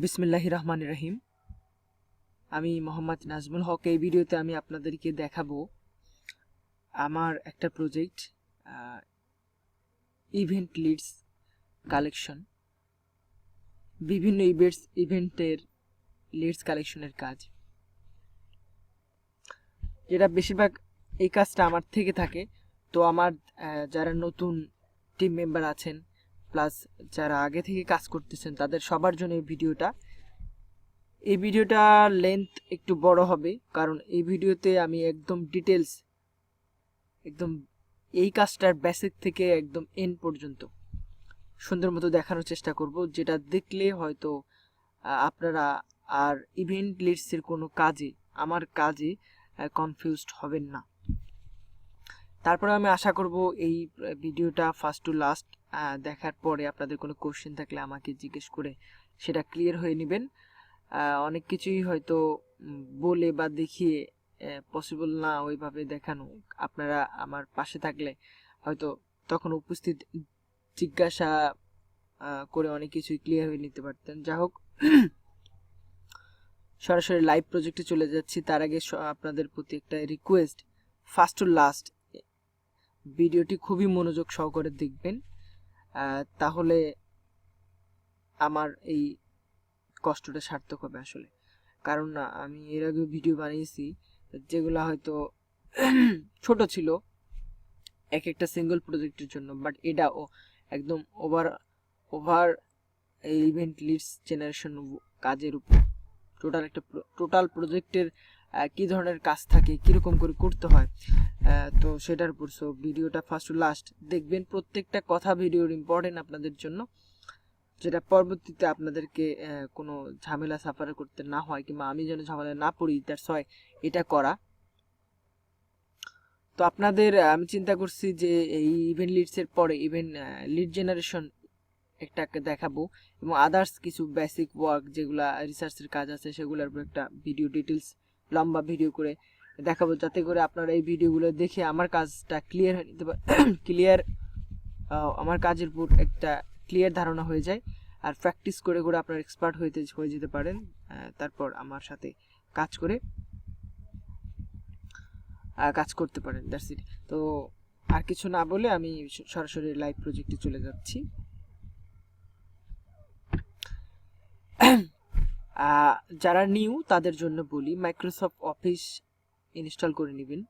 বিসমিল্লাহির রহমানির রহিম। আমি মোহাম্মদ নাজমুল হক। এই ভিডিওতে আমি আপনাদেরকে দেখাবো আমার একটা প্রজেক্ট, ইভেন্ট লিডস কালেকশন, বিভিন্ন ইভেন্টের লিডস কালেকশনের কাজ, যেটা বেশিরভাগ এই কাজটা আমার থেকে থাকে। তো আমার যারা নতুন টিম মেম্বার আছেন প্লাস যারা আগে থেকে কাজ করতেছেন তাদের সবার জন্য এই ভিডিওটা লেন্থ একটু বড় হবে, কারণ এই ভিডিওতে আমি একদম ডিটেলস, একদম এই কাজটার বেসিক থেকে একদম এন্ড পর্যন্ত সুন্দর মতো দেখানোর চেষ্টা করব, যেটা দেখলে হয়তো আপনারা আর ইভেন্ট লিডসের কোনো কাজে, আমার কাজে কনফিউজড হবেন না। তারপরে আমি আশা করব এই ভিডিওটা ফার্স্ট টু লাস্ট দেখার পরে আপনাদের কোনো কোশ্চেন থাকলে আমাকে জিজ্ঞেস করে সেটা ক্লিয়ার হয়ে নেবেন। অনেক কিছুই হয়তো বলে বা দেখিয়ে পসিবল না ওইভাবে দেখানো, আপনারা আমার পাশে থাকলে হয়তো তখন উপস্থিত জিজ্ঞাসা করে অনেক কিছুই ক্লিয়ার হয়ে নিতে পারতেন। যা হোক, সরাসরি লাইভ প্রজেক্টে চলে যাচ্ছি। তার আগে আপনাদের প্রতি একটা রিকোয়েস্ট, ফার্স্ট টু লাস্ট ভিডিওটি খুবই মনোযোগ সহকারে দেখবেন, তাহলে আমার এই কষ্টটা সার্থক হবে আসলে। কারণ আমি এর আগে ভিডিও বানিয়েছি যেগুলো হয়তো ছোট ছিল এক একটা সিঙ্গেল প্রজেক্টের জন্য, বাট এটাও একদম ওভার এই ইভেন্ট লিডস জেনারেশন কাজের উপর টোটাল প্রজেক্টের কি ধরনের কাজ থাকে, কিরকম করে করতে হয়, তো সেটার উপর। সো ভিডিওটা ফার্স্ট টু লাস্ট দেখবেন, প্রত্যেকটা কথা ভিডিওর ইম্পর্টেন্ট আপনাদের জন্য, যেটা পরবর্তীতে আপনাদেরকে কোনো ঝামেলা সাফার করতে না হয়, কিংবা আমি যেন ঝামেলা না পড়ি, দ্যাটস ওয়াই এটা করা। তো আপনাদের আমি চিন্তা করছি যে এই ইভেন্ট লিডসের পরে ইভেন্ট লিড জেনারেশন একটাকে দেখাবো, এবং আদার্স কিছু বেসিক ওয়ার্ক যেগুলা রিসার্চের কাজ আছে সেগুলোর উপর একটা ভিডিও ডিটেলস লম্বা ভিডিও করে দেখাবো, যাতে করে আপনারা এই ভিডিওগুলো দেখে আমার কাজটা ক্লিয়ার হয়ে নিতে ক্লিয়ার আমার কাজের উপর একটা ক্লিয়ার ধারণা হয়ে যায়, আর প্র্যাকটিস করে করে আপনার এক্সপার্ট হয়ে যেতে পারেন। তারপর আমার সাথে কাজ করতে পারেন। That's it. তো আর কিছু না বলে আমি সরাসরি লাইভ প্রজেক্টে চলে যাচ্ছি। যারা নিউ তাদের জন্য বলি, মাইক্রোসফট অফিস ইনস্টল করে নেবেন,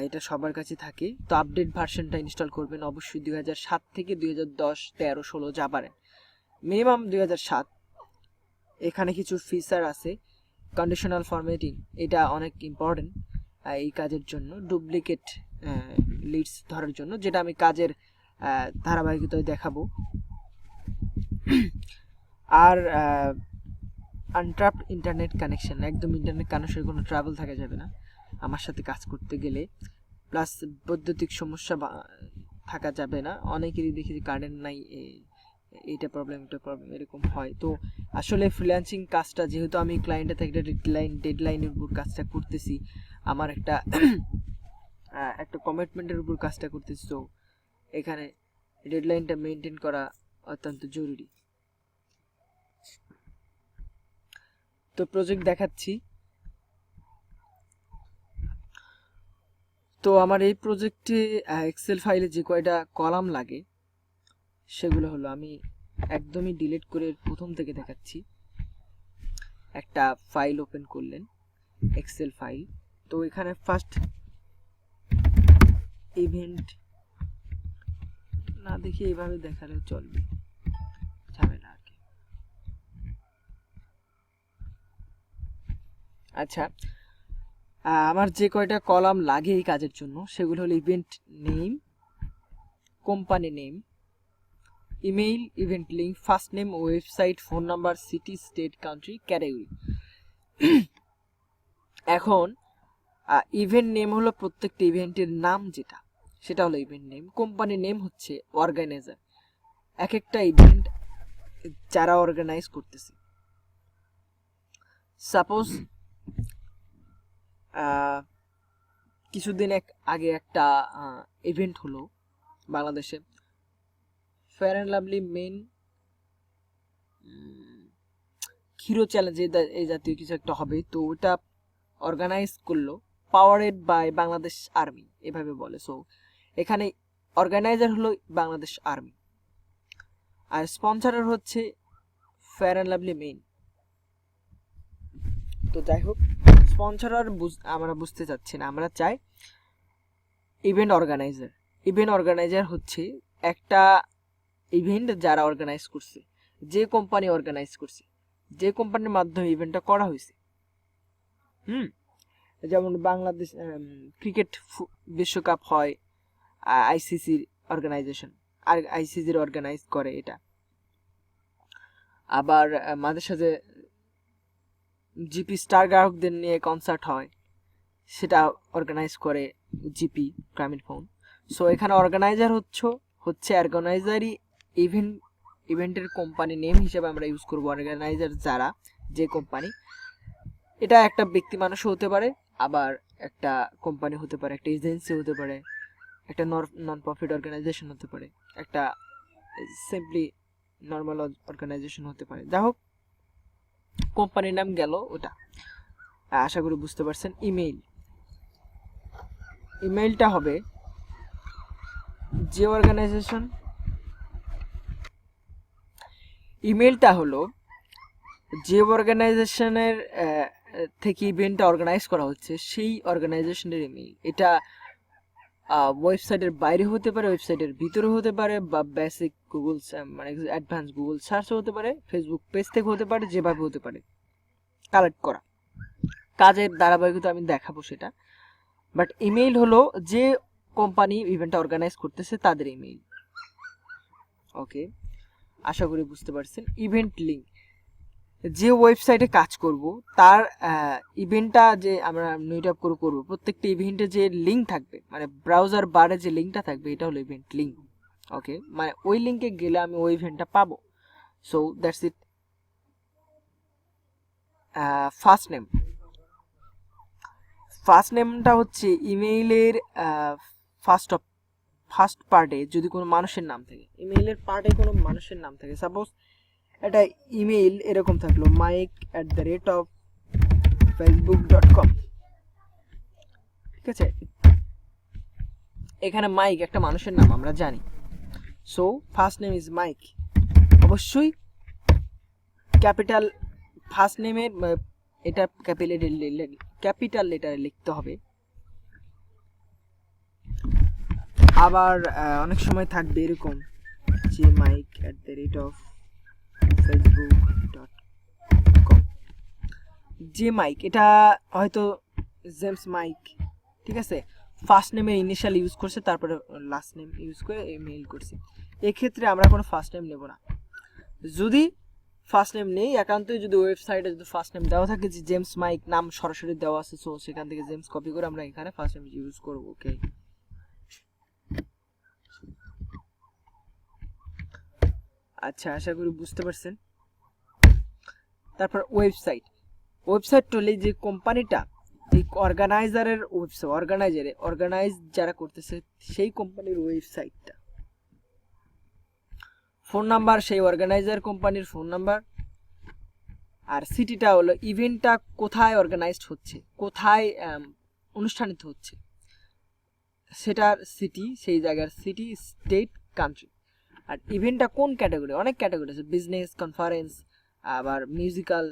এটা সবার কাছে থাকে। তো আপডেট ভার্সনটা ইনস্টল করবেন অবশ্যই 2007 থেকে 2010, 13, 16 যা পারেন, মিনিমাম 2007। এখানে কিছু ফিচার আছে, কন্ডিশনাল ফরম্যাটিং, এটা অনেক ইম্পর্টেন্ট এই কাজের জন্য, ডুপ্লিকেট লিডস ধরার জন্য, যেটা আমি কাজের ধারাবাহিকতায় দেখাবো। আর আনট্রাপড ইন্টারনেট কানেকশন, একদম ইন্টারনেট কানেকশনের কোনো ট্রাভেল থাকা যাবে না আমার সাথে কাজ করতে গেলে। প্লাস বৈদ্যুতিক সমস্যা থাকা যাবে না, অনেকেরই দেখি যে কারেন্ট নাই, এইটা প্রবলেম এরকম হয়। তো আসলে ফ্রিল্যান্সিং কাজটা যেহেতু আমি ক্লায়েন্টের থেকে ডেডলাইনের উপর কাজটা করতেছি, আমার একটা একটা কমিটমেন্টের উপর কাজটা করতেছি, তো এখানে ডেডলাইনটা মেনটেন করা অত্যন্ত জরুরি। তো প্রজেক্ট দেখাচ্ছি। তো আমার এই প্রজেক্টে এক্সেল ফাইলে যে কয়টা কলাম লাগে সেগুলো হলো, আমি একদমই ডিলিট করে প্রথম থেকে দেখাচ্ছি। একটা ফাইল ওপেন করলেন, এক্সেল ফাইল। তো এখানে ফার্স্ট ইভেন্ট না দেখে এইভাবে দেখালে চলবে, ঝামেলা আর কি। আচ্ছা, আমার যে কয়টা কলাম লাগে এই কাজের জন্য সেগুলো হলো event name, company name, email, event link, first name, website, phone number, city, state, country, category. এখন ইভেন্ট নেম হলো প্রত্যেকটা ইভেন্টের নাম, যেটা সেটা হলো ইভেন্ট নেম। কোম্পানি নেম হচ্ছে অর্গানাইজার, এক একটা ইভেন্ট যারা অর্গানাইজ করতেছে। সাপোজ কিছুদিন আগে একটা ইভেন্ট হলো বাংলাদেশে, fair and lovely men hero challenge এই জাতীয় কিছু একটা হবে, তো ওটা অর্গানাইজ করলো পাওয়ারেড বাই বাংলাদেশ আর্মি, এভাবে বলে। সো এখানে অর্গানাইজার হলো বাংলাদেশ আর্মি, আর স্পন্সরার হচ্ছে ফেয়ার অ্যান্ড লাভলি মেইন। তো যাই হোক, স্পন্সরার আমরা বুঝতে চাচ্ছি না, আমরা চাই ইভেন্ট অর্গানাইজার। ইভেন্ট অর্গানাইজার হচ্ছে একটা ইভেন্ট যারা অর্গানাইজ করছে, যে কোম্পানি অর্গানাইজ করছে, যে কোম্পানির মাধ্যমে ইভেন্টটা করা হয়েছে। যেমন বাংলাদেশ ক্রিকেট বিশ্বকাপ হয় আইসিসির অর্গানাইজেশন, আর আইসিসির অর্গানাইজ করে এটা। আবার মাঝে সাঝে জিপি স্টার গ্রাহকদের নিয়ে কনসার্ট হয়, সেটা অর্গানাইজ করে জিপি গ্রামীণ ফোন। সো এখানে অর্গানাইজার হচ্ছে অর্গানাইজারই ইভেন্টের কোম্পানি নেম হিসেবে আমরা ইউজ করব অর্গানাইজার যারা, যে কোম্পানি। এটা একটা ব্যক্তি মানুষও হতে পারে, আবার একটা কোম্পানি হতে পারে, একটা এজেন্সি হতে পারে, একটা নন প্রফিট অর্গানাইজেশন হতে পারে, একটা সিম্পলি নর্মাল অর্গানাইজেশন হতে পারে। যাই হোক, কোম্পানির নাম গেল ওটা, আশা করি বুঝতে পারছেন। ইমেইলটা হবে যে অর্গানাইজেশন, ইমেইলটা হলো যে অর্গানাইজেশনের থেকে ইভেন্টটা অর্গানাইজ করা হচ্ছে সেই অর্গানাইজেশনের ইমেইল। এটা ওয়েবসাইটের বাইরে হতে পারে, ওয়েবসাইটের ভিতরে হতে পারে, বা বেসিক গুগল মানে অ্যাডভান্স গুগল সার্চ হতে পারে, ফেসবুক পেজ থেকে হতে পারে, যেভাবে হতে পারে কালেক্ট করা। কাজের ধারাবাহিকতা আমি দেখাবো সেটা, বাট ইমেইল হলো যে কোম্পানি ইভেন্টটা অর্গানাইজ করতেছে তাদের ইমেইল। ওকে, আশা করি বুঝতে পারছেন। ইভেন্ট লিঙ্ক, যে ওয়েবসাইটে কাজ করব তার ইভেন্টটা যে আমরা মিট আপ করব, প্রত্যেকটা ইভেন্টে যে লিঙ্ক থাকবে, মানে ব্রাউজার বারে যে লিঙ্কটা থাকবে, এটা হলো ইভেন্ট লিঙ্ক। ওকে, মানে ওই লিঙ্কে গেলে আমি ওই ইভেন্টটা পাবো। So that's it. ফার্স্ট নেমটা হচ্ছে ইমেইলের ফার্স্ট পার্টে যদি কোনো মানুষের নাম থাকে, ইমেইলের পার্টে কোনো মানুষের নাম থাকে, সাপোজ এটা ইমেইল এরকম থাকলো mike@facebook.com, ঠিক আছে। এখানে মাইক একটা মানুষের নাম আমরা জানি। So first name is Mike, অবশ্যই ক্যাপিটাল ফার্স্ট নেমের এটা ক্যাপিটাল লেটারে লিখতে হবে। আবার অনেক সময় থাকবে এরকম যে mike@facebook.com, যে মাইক, এটা হয়তো জেমস মাইক, ঠিক আছে। ফার্স্ট নেমের ইনিশিয়াল ইউজ করছে, তারপরে লাস্ট নেম ইউজ করে ইমেইল করছে। এক্ষেত্রে আমরা কোনো ফার্স্ট নেম নেব না। যদি ফার্স্ট নেম নেই, একান্তই যদি ওয়েবসাইটে যদি ফার্স্ট নেম দেওয়া থাকে যে জেমস মাইক নাম সরাসরি দেওয়া আছে, সো সেখান থেকে জেমস কপি করে আমরা এখানে ফার্স্ট নেম ইউজ করব। ওকে, আচ্ছা, আশা করি বুঝতে পারছেন। তারপর ওয়েবসাইট হলে যে কোম্পানিটা, এই অর্গানাইজারের অর্গানাইজ যারা করতেছে সেই কোম্পানির ওয়েবসাইটটা। ফোন নাম্বার সেই অর্গানাইজার কোম্পানির ফোন নাম্বার, আর সিটিটা হলো ইভেন্টটা কোথায় অর্গানাইজড হচ্ছে, কোথায় অনুষ্ঠানিত হচ্ছে সেটার সিটি, সেই জায়গার সিটি, স্টেট, কান্ট্রি। আর ইভেন্টটা কোন ক্যাটাগরি, অনেক ক্যাটাগরি আছে, বিজনেস, কনফারেন্স, আবার মিউজিক্যাল,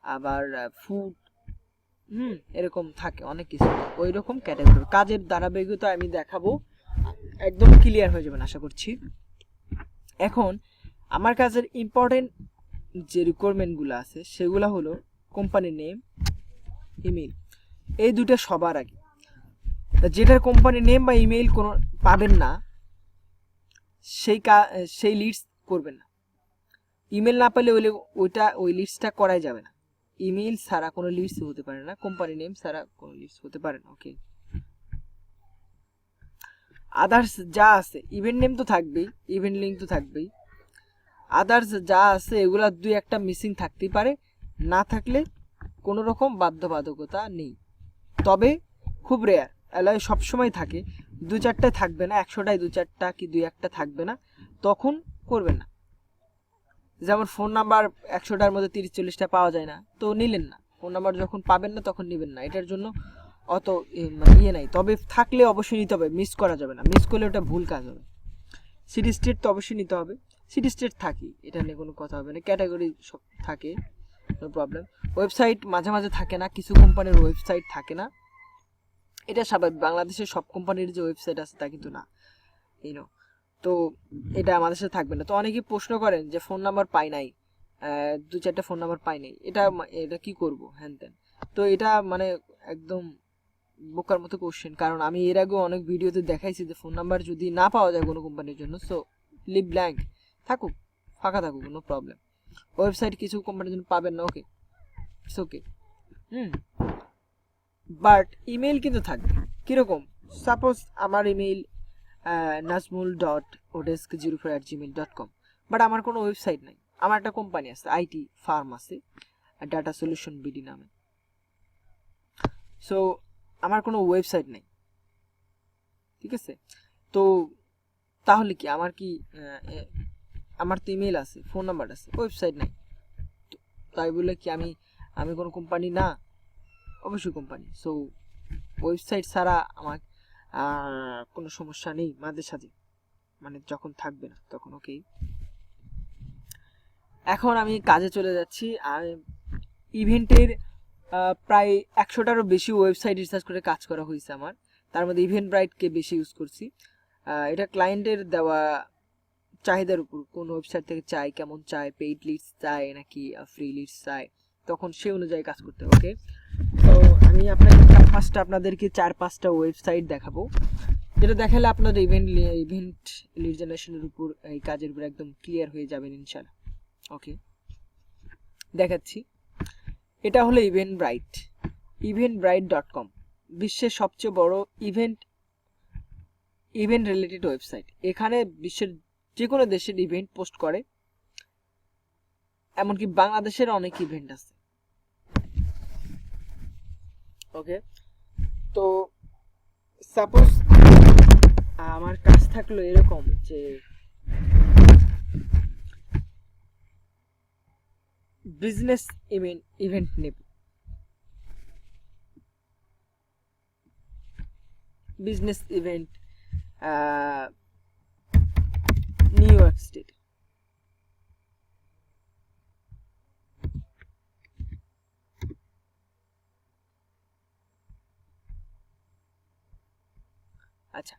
আবার ফুড, এরকম থাকে অনেক কিছু, ওই রকম ক্যাটাগরি। কাজের ধারাবাহিকতা আমি দেখাবো, একদম ক্লিয়ার হয়ে যাবেন আশা করছি। এখন আমার কাজের ইম্পর্টেন্ট যে রিকোয়ারমেন্টগুলো আছে সেগুলো হলো কোম্পানি নেম, ইমেইল, এই দুটো সবার আগে। যেটার কোম্পানি নেম বা ইমেইল কোনো পাবেন না, সেই লিস্ট করবেন না। ইমেল না পেলে ওই লিস্টটা করাই যাবে না। ইমেইল ছাড়া কোনো লিস্ট হতে পারে না, কোম্পানি নেম ছাড়া কোনো লিস্ট হতে পারে না। ওকে, আদার্স যা আছে, ইভেন্ট নেম তো থাকবেই, ইভেন্ট লিঙ্ক তো থাকবেই, আদার্স যা আছে এগুলা দুই একটা মিসিং থাকতেই পারে, না থাকলে কোনো রকম বাধ্যবাধকতা নেই। তবে খুব রেয়ার, এলাকায় সবসময় থাকে, দু চারটায় থাকবে না, 100টায় দু চারটা কি দুই একটা থাকবে না, তখন করবেন না। যেমন ফোন নাম্বার 100টার মধ্যে 30-40টা পাওয়া যায় না, তো নিলেন না। ফোন নাম্বার যখন পাবেন না তখন নেবেন না, এটার জন্য অত ইয়ে নাই। তবে থাকলে অবশ্যই নিতে হবে, মিস করা যাবে না, মিস করলে ওটা ভুল কাজ হবে। সিটি স্টেট তো অবশ্যই নিতে হবে, সিটি স্টেট থাকি, এটা নিয়ে কোনো কথা হবে না। ক্যাটাগরি সব থাকে, নো প্রবলেম। ওয়েবসাইট মাঝে মাঝে থাকে না, কিছু কোম্পানির ওয়েবসাইট থাকে না, এটা স্বাভাবিক। বাংলাদেশের সব কোম্পানির যে ওয়েবসাইট আছে তা কিন্তু না, ইউনো। তো এটা আমাদের সাথে থাকবে না। তো অনেকেই প্রশ্ন করেন যে ফোন নাম্বার পাই নাই, 2-4টা ফোন নাম্বার পাই নাই, এটা এটা কি করব হ্যান ত্যান। তো এটা মানে একদম বোকার মতো কোশ্চেন, কারণ আমি এর আগেও অনেক ভিডিওতে দেখাইছি যে ফোন নাম্বার যদি না পাওয়া যায় কোনো কোম্পানির জন্য, সো লিভ ব্ল্যাঙ্ক থাকুক, ফাঁকা থাকুক, কোনো প্রবলেম। ওয়েবসাইট কিছু কোম্পানির জন্য পাবেন না, ওকে, ইটস ওকে। বাট ইমেল কিন্তু থাকবে। কীরকম? সাপোজ আমার ইমেল nazmul.odesk04@gmail.com, বাট আমার কোনো ওয়েবসাইট নাই। আমার একটা কোম্পানি আছে, আইটি ফার্ম আছে, ডাটা সলিউশন বিডি নামে। সো আমার কোনো ওয়েবসাইট নেই, ঠিক আছে? তো তাহলে কি আমার কি আমার তো ইমেল আছে, ফোন নাম্বার আছে, ওয়েবসাইট নাই, তাই বলে কি আমি কোনো কোম্পানি না? অবশ্যই কোম্পানি। সো ওয়েবসাইট ছাড়া আমার কোনো সমস্যা নেই মাঝে সাঝে, মানে যখন থাকবে না তখন, ওকে। এখন আমি কাজে চলে যাচ্ছি। আর ইভেন্টের প্রায় 100টারও বেশি ওয়েবসাইট রিসার্চ করে কাজ করা হয়েছে আমার, তার মধ্যে ইভেন্টব্রাইটকে বেশি ইউজ করছি। এটা ক্লায়েন্টের দেওয়া চাহিদার উপর, কোন ওয়েবসাইট থেকে চাই, কেমন চাই, পেইড লিডস চাই নাকি ফ্রি লিডস চাই, তখন সেই অনুযায়ী কাজ করতে হবে, ওকে। তো আমি আপনাদেরকে 4-5টা ওয়েবসাইট দেখাবো, যেটা দেখালে আপনাদের ইভেন্ট লিড জেনারেশনের উপর, এই কাজের উপর একদম ক্লিয়ার হয়ে যাবেন ইনশাআল্লাহ, ওকে। দেখাচ্ছি, এটা হলো eventbrite.com, বিশ্বের সবচেয়ে বড় ইভেন্ট রিলেটেড ওয়েবসাইট। এখানে বিশ্বের যে কোনো দেশের ইভেন্ট পোস্ট করে, এমনকি বাংলাদেশের অনেক ইভেন্ট আছে, ওকে। তো সাপোজ আমার কাজ থাকলো এরকম যে বিজনেস ইভেন্ট নেব, business event new York state, আচ্ছা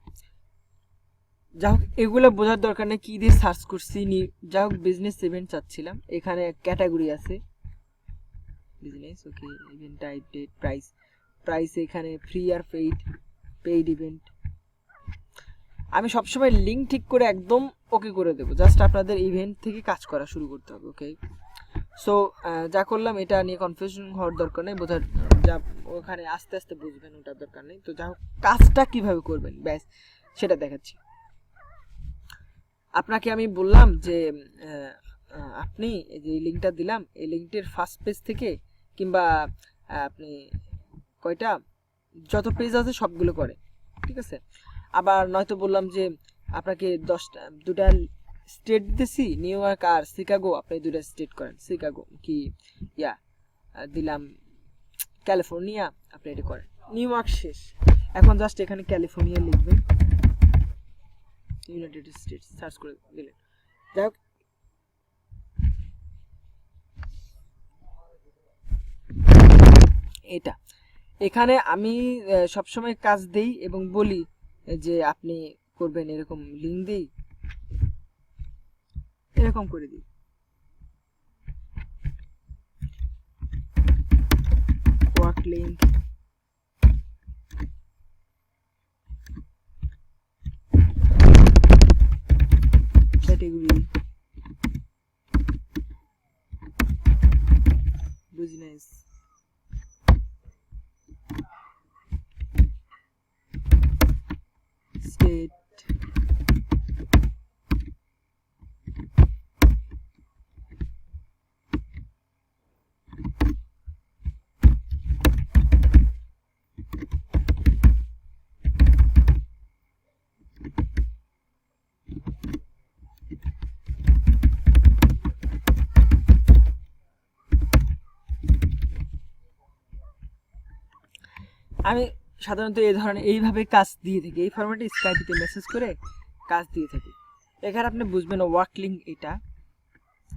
যা হোক, এগুলো বোঝার দরকার নেই কি দিয়ে সার্চ করছি। যা হোক বিজনেস ইভেন্ট চাচ্ছিলাম, এখানে ক্যাটাগরি আছে বিজনেস, ওকে। ইভেন্ট টাইপ, ডেট, প্রাইস এখানে ফ্রি আর পেইড ইভেন্ট। আমি সবসময় লিঙ্ক ঠিক করে একদম ওকে করে দেবো, জাস্ট আপনাদের ইভেন্ট থেকে কাজ করা শুরু করতে হবে, ওকে। সো যা করলাম এটা নিয়ে কনফিউশন হওয়ার দরকার নেই, বোঝার যা ওখানে আস্তে আস্তে বুঝবেন, ওটার দরকার নেই। তো যা হোক কাজটা কীভাবে করবেন ব্যাস সেটা দেখাচ্ছি আপনাকে। আমি বললাম যে আপনি এই যে লিঙ্কটা দিলাম, এই লিঙ্কটির ফার্স্ট পেজ থেকে কিংবা আপনি কয়টা যত পেজ আছে সবগুলো করে, ঠিক আছে। আবার নয়তো বললাম যে আপনাকে 2টা স্টেট দিতেছি, নিউ ইয়র্ক আর শিকাগো, আপনি 2টা স্টেট করেন, শিকাগো কি দিলাম ক্যালিফোর্নিয়া, আপনি এটা করেন। নিউ ইয়র্ক শেষ, এখন জাস্ট এখানে ক্যালিফোর্নিয়া লিখবেন, ইউনাইটেড স্টেটস সার্চ করে দিলেন। যাই হোক এটা এখানে আমি সবসময় কাজ দেই এবং বলি যে আপনি করবেন এরকম, লিঙ্ক দিই এরকম করে দিই, work link, category, business, state, আমি সাধারণত এই ধরনের এইভাবে কাজ দিয়ে থাকি, এই ফরম্যাটে স্কাইপিতে মেসেজ করে কাজ দিয়ে থাকি। এখানে আপনি বুঝবেন ওয়ার্ক লিঙ্ক, এটা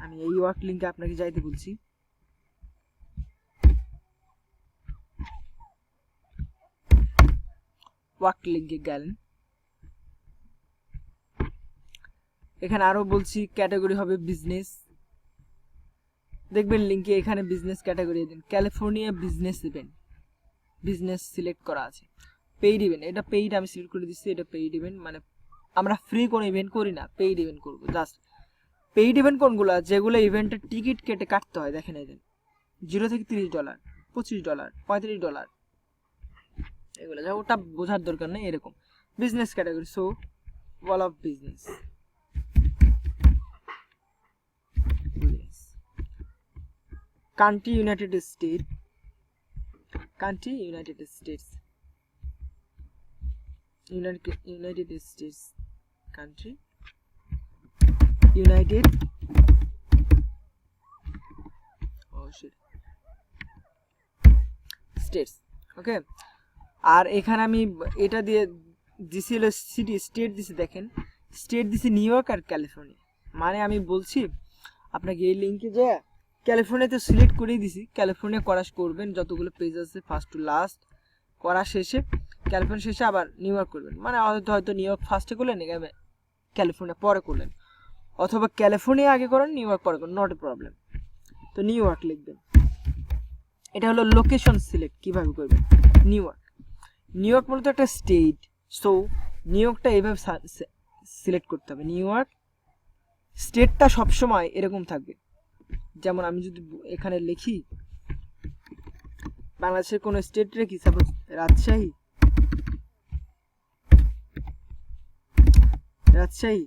আমি এই ওয়ার্ক লিঙ্কে আপনাকে যাইতে বলছি। ওয়ার্ক লিঙ্কে গেলেন, এখানে আরো বলছি ক্যাটাগরি হবে বিজনেস। দেখবেন লিঙ্কে এখানে বিজনেস ক্যাটাগরি দিন, California business event, business select করা আছে। পেইড ইভেন্ট, এটা পেইড আমি সিলেক্ট করে দিচ্ছি, এটা পেইড ইভেন্ট, মানে আমরা ফ্রি কোনো ইভেন্ট করি না, পেইড ইভেন্ট করবো। জাস্ট পেইড ইভেন্ট কোনগুলো, যেগুলো ইভেন্টের টিকিট কেটে কাটতে হয়, দেখেন এই দিন $0 থেকে $30, $25, $35, এগুলো যা, ওটা বোঝার দরকার নেই। এরকম business category, so wall of business, country United State, country United States, United States, country United States, okay. আর এখানে আমি এটা দিয়ে দিছি হলো সিটি, স্টেট দিছি, দেখেন স্টেট দিছি নিউ ইয়র্ক আর ক্যালিফোর্নিয়া। মানে আমি বলছি আপনাকে এই লিঙ্কে যে ক্যালিফোর্নিয়াতে সিলেক্ট করেই দিছি, ক্যালিফোর্নিয়া করা করবেন, যতগুলো পেজ আছে ফার্স্ট টু লাস্ট করা শেষে ক্যালিফোর্নিয়া শেষে আবার নিউ ইয়র্ক করবেন। মানে হয়তো নিউ ইয়র্ক ফার্স্টে করলেন, ক্যালিফোর্নিয়া পরে করলেন, অথবা ক্যালিফোর্নিয়া আগে করেন নিউ ইয়র্ক পরে করেন, নট এ প্রবলেম। তো নিউ ইয়র্ক লিখবেন। এটা হলো লোকেশন সিলেক্ট কিভাবে করবেন, নিউ ইয়র্ক। নিউ ইয়র্ক মূলত একটা স্টেট, সো নিউ ইয়র্কটা এইভাবে সিলেক্ট করতে হবে। নিউ ইয়র্ক স্টেটটা সবসময় এরকম থাকবে, যেমন আমি যদি এখানে লিখি বাংলাদেশের কোনো স্টেট রেখি, সাপোজ রাজশাহী, রাজশাহী,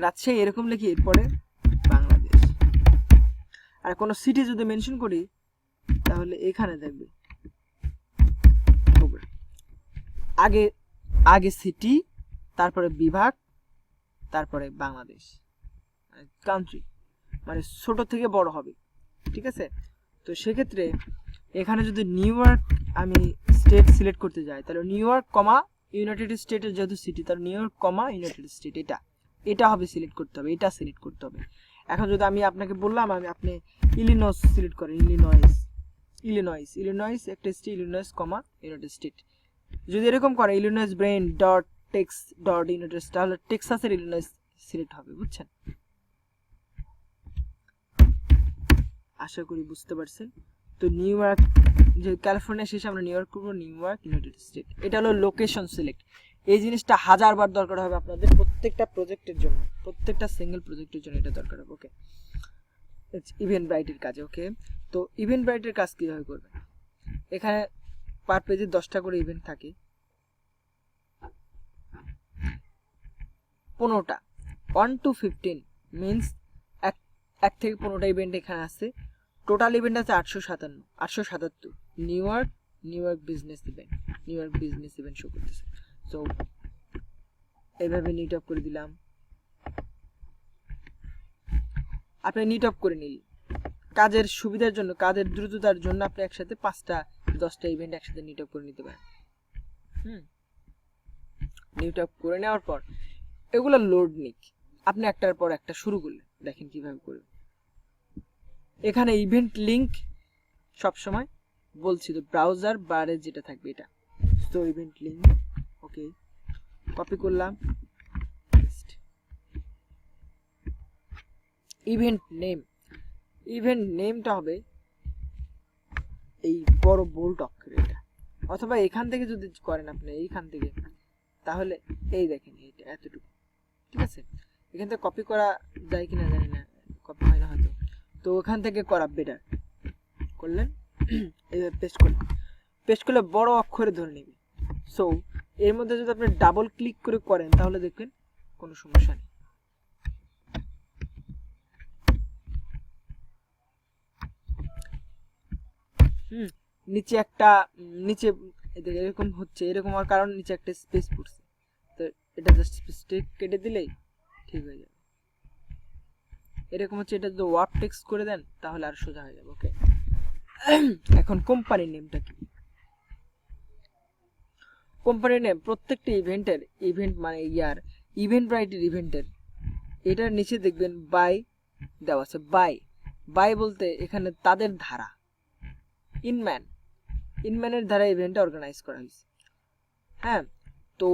রাজশাহী এরকম লিখি, এরপরে বাংলাদেশ। আর কোনো সিটি যদি মেনশন করি তাহলে এখানে দেখবে আগে আগে সিটি, তারপরে বিভাগ, তারপরে বাংলাদেশ, কান্ট্রি, মানে ছোট থেকে বড় হবে, ঠিক আছে। তো সেক্ষেত্রে এখানে যদি নিউ ইয়র্ক আমি স্টেট সিলেক্ট করতে যাই, তাহলে নিউ ইয়র্ক কমা ইউনাইটেড স্টেটের যেহেতু সিটি, তাহলে নিউ ইয়র্ক কমা ইউনাইটেড স্টেট, এটা হবে সিলেক্ট করতে হবে, এটা সিলেক্ট করতে হবে। এখন যদি আমি আপনাকে বললাম আপনি ইলিনয়েস সিলেক্ট করেন, ইলিনয়েস একটা state, Illinois comma United State, যদি এরকম করে Illinois brain dot tex dot United, তাহলে টেক্সাসের ইলিনয়েস সিলেক্ট হবে, বুঝছেন? আশা করি বুঝতে পারছেন। তো নিউ ইয়র্ক, যে ক্যালিফোর্নিয়া শেষে আমরা নিউ ইয়র্ক করবো, নিউ ইয়র্ক ইউনাইটেড স্টেট। এটা হলো লোকেশন সিলেক্ট। এই জিনিসটা 1000 বার দরকার হবে আপনাদের প্রত্যেকটা প্রজেক্টের জন্য, প্রত্যেকটা সিঙ্গেল প্রজেক্টের জন্য এটা দরকার হবে, ওকে। ইভেন্ট ব্রাইটের কাজে, ওকে। তো ইভেন্ট ব্রাইটের কাজ কীভাবে করবেন, এখানে পার পেজে 10টা করে ইভেন্ট থাকে, 15টা, 1 to 15 মিনস এক থেকে 15টা ইভেন্ট এখানে আছে। টোটাল ইভেন্ট আছে 877। New York business event show করতেছে। সো এইভাবে নিট অফ করে দিলাম, আপনি নিট অফ করে নিন কাজের সুবিধার জন্য, কাজের দ্রুততার জন্য আপনি একসাথে 5টা 10টা ইভেন্ট একসাথে নিট অফ করে নিতে পারেন। নিট অফ করে নেওয়ার পর এগুলো লোড নিক, আপনি একটার পর একটা শুরু করলেন, দেখেন কিভাবে করবেন। এখানে ইভেন্ট লিংক সবসময় বলছি তো ব্রাউজার বারে যেটা থাকবে এটা, তো ইভেন্ট লিংক, ওকে, কপি করলাম, ইভেন্ট নেমটা হবে এই বড় বোল্ড অক্ষরে এটা, অথবা এখান থেকে যদি করেন আপনি এইখান থেকে, তাহলে এই দেখেন এইটা এতটুকু, ঠিক আছে। এখান থেকে কপি করা যায় কিনা জানি না, কপি হয় না হয়তো, তো ওখান থেকে করা বেটার। করলেন, এইভাবে পেস্ট করলে বড় অক্ষরে ধরে নেবে। সো এর মধ্যে যদি আপনি ডাবল ক্লিক করে করেন তাহলে দেখবেন কোনো সমস্যা নেই। নিচে একটা এরকম হচ্ছে, এরকম হওয়ার কারণ নিচে একটা স্পেস পড়ছে, তো এটা জাস্ট স্পেসটা কেটে দিলেই ঠিক হয়ে যাবে। এরকম হচ্ছে, এটা যদি ওয়ার্ড টেক্সট করে দেন তাহলে আর সোজা হয়ে যাবে, ওকে। এখন কোম্পানির নেমটা কি? কোম্পানির নেম প্রত্যেকটা ইভেন্টের ইভেন্ট মানে ইয়ার ইভেন্টব্রাইটের ইভেন্টের এটার নিচে দেখবেন বাই দেওয়া আছে। বাই বলতে এখানে তাদের ধারা, ইনম্যানের দ্বারা ইভেন্টটা অর্গানাইজ করা হয়েছে। হ্যাঁ, তো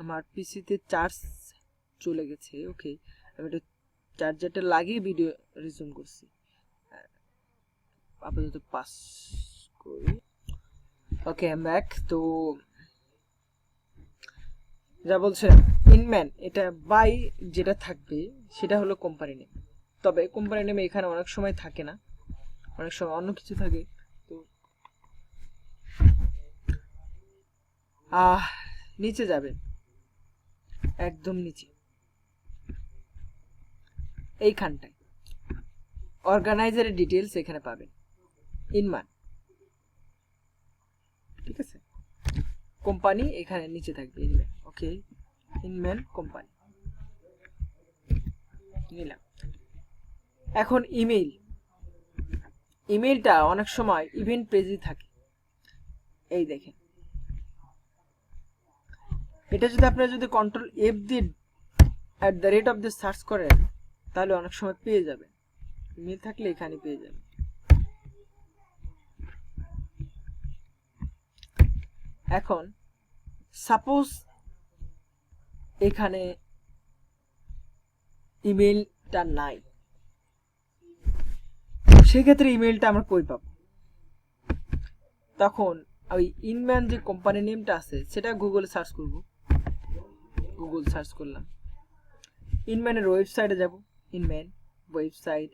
আমার পিসিতে চার্জ চলে গেছে। ওকে, আমি একটু চার্জারটা লাগিয়ে ভিডিও রিজুম করছি। আপাতত পাস করি। ওকে, আই এম ব্যাক। তো যা বলছে ইনম্যান, এটা বাই যেটা থাকবে সেটা হলো কোম্পানি নেম। তবে কোম্পানি নেমে এখানে অনেক সময় থাকে না, অনেক সময় অন্য কিছু থাকে। তো নিচে যাবেন, একদম নিচে এইখানটায় অর্গানাইজারের ডিটেলস এখানে পাবেন, ইনম্যান। ঠিক আছে, কোম্পানি এখানে নিচে থাকবে ইনম্যান। ওকে, ইনম্যান কোম্পানি নিলাম। এখন ইমেইলটা অনেক সময় ইভেন্ট পেজে থাকে। এই দেখেন, এটা যদি আপনারা যদি কন্ট্রোল এফ দিয়ে @ সার্চ করেন তাহলে অনেক সময় পেয়ে যাবেন। ইমেল থাকলে এখানে পেয়ে যাবেন। এখন সাপোজ এখানে ইমেলটা নাই, সেক্ষেত্রে ইমেলটা আমরা কই পাবো? তখন ওই ইনম্যান যে কোম্পানি নেমটা আছে সেটা গুগলে সার্চ করব। গুগল সার্চ করলাম, ইনম্যানের ওয়েবসাইটে যাব, ইনম্যান ওয়েবসাইট,